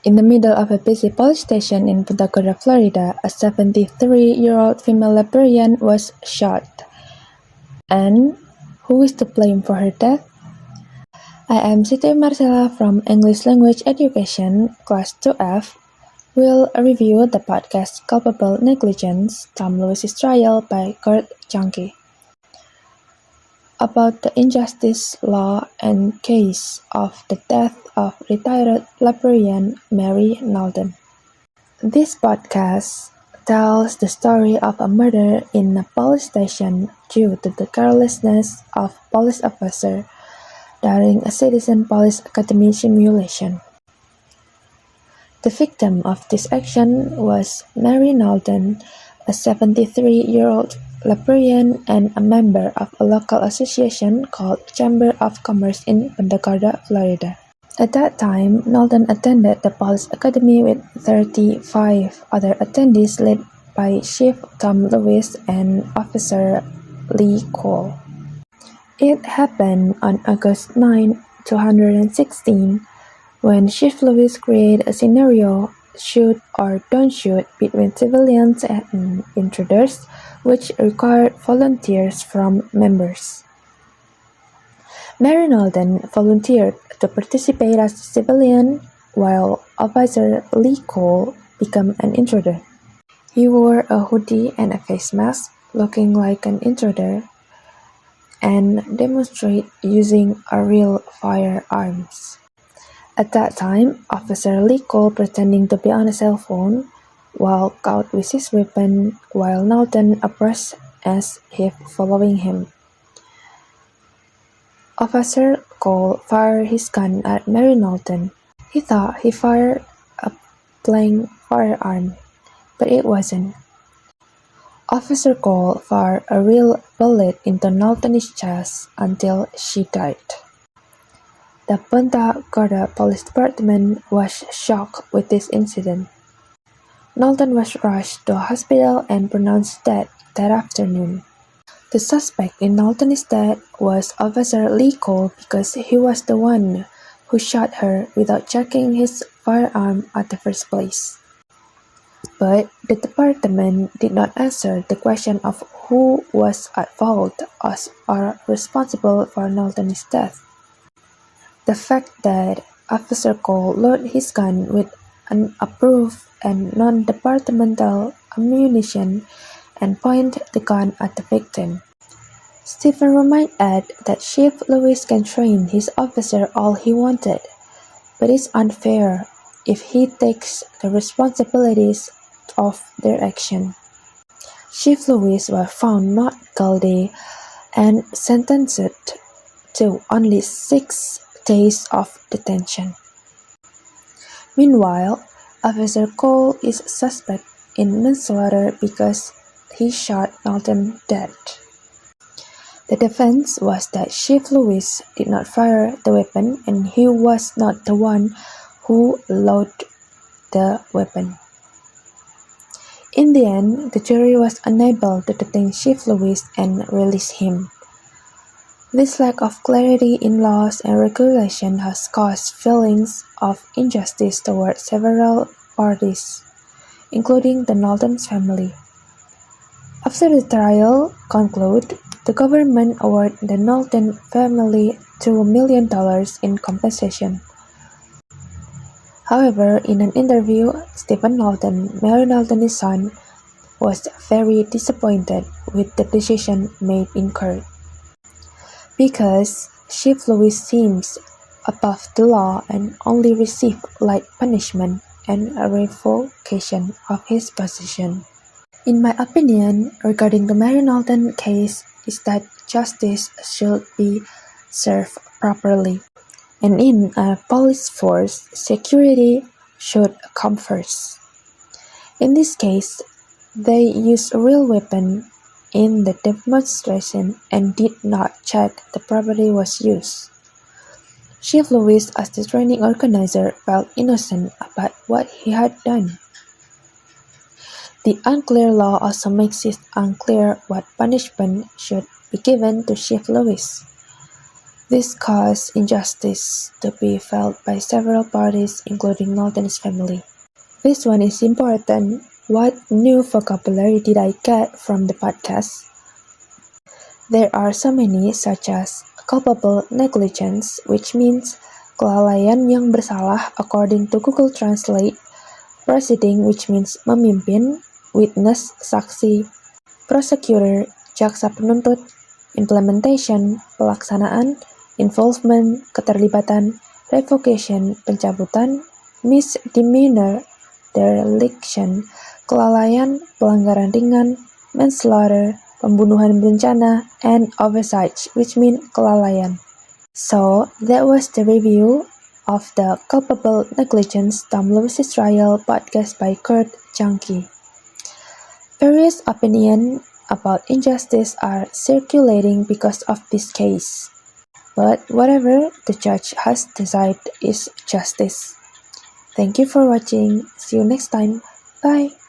In the middle of a busy police station in Punta Gorda, Florida, a 73-year-old female librarian was shot. And who is to blame for her death? I am SITI UMI MARCELA from English Language Education, Class 2F. We'll review the podcast Culpable Negligence, Tom Lewis's Trial by Curt Junky. About the injustice, law, and case of the death of retired librarian Mary Knowlton. This podcast tells the story of a murder in a police station due to the carelessness of police officer during a Citizen Police Academy simulation. The victim of this action was Mary Knowlton, a 73-year-old librarian and a member of a local association called Chamber of Commerce in Punta Gorda, Florida. At that time, Knowlton attended the police academy with 35 other attendees led by Chief Tom Lewis and Officer Lee Cole. It happened on August 9, 2016, when Chief Lewis created a scenario, shoot or don't shoot, between civilians and intruders, which required volunteers from members. Mary Knowlton volunteered to participate as a civilian, while Officer Lee Cole became an intruder. He wore a hoodie and a face mask, looking like an intruder, and demonstrated using a real firearms. At that time, Officer Lee Cole pretending to be on a cell phone, walked out with his weapon while Knowlton approached as if following him. Officer Cole fired his gun at Mary Knowlton. He thought he fired a blank firearm, but it wasn't. Officer Cole fired a real bullet into Knowlton's chest until she died. The Punta Gorda Police Department was shocked with this incident. Knowlton was rushed to a hospital and pronounced dead that afternoon. The suspect in Knowlton's death was Officer Lee Cole because he was the one who shot her without checking his firearm at the first place. But the department did not answer the question of who was at fault or responsible for Knowlton's death. The fact that Officer Cole loaded his gun with unapproved and non-departmental ammunition and pointed the gun at the victim. Stephen might add that Chief Lewis can train his officer all he wanted, but it's unfair if he takes the responsibilities of their action. Chief Lewis was found not guilty and sentenced to only 6 days of detention. Meanwhile, Officer Cole is suspect in manslaughter because he shot Knowlton dead. The defense was that Chief Lewis did not fire the weapon and he was not the one who loaded the weapon. In the end, the jury was unable to detain Chief Lewis and release him. This lack of clarity in laws and regulation has caused feelings of injustice toward several parties, including the Knowlton family. After the trial concluded, the government awarded the Knowlton family $2 million in compensation. However, in an interview, Stephen Knowlton, Mary Knowlton's son, was very disappointed with the decision made in court. Because Chief Lewis seems above the law and only received light punishment and a revocation of his position. In my opinion, regarding the Mary Knowlton case, is that justice should be served properly. And in a police force, security should come first. In this case, they used a real weapon in the demonstration and did not check the property was used. Chief Lewis, as the training organizer, felt innocent about what he had done. The unclear law also makes it unclear what punishment should be given to Chief Lewis. This caused injustice to be felt by several parties, including Norton's family. This one is important. What new vocabulary did I get from the podcast? There are so many, such as culpable negligence, which means kelalaian yang bersalah according to Google Translate, presiding, which means memimpin, witness, saksi, prosecutor, jaksa penuntut, implementation, pelaksanaan, involvement, keterlibatan, revocation, pencabutan, misdemeanor, dereliction, kelalaian, pelanggaran ringan, manslaughter, pembunuhan berencana, and oversight, which mean kelalaian. So, that was the review of the Culpable Negligence Tom Lewis's Trial podcast by Curt Junky. Various opinions about injustice are circulating because of this case. But whatever the judge has decided is justice. Thank you for watching. See you next time. Bye.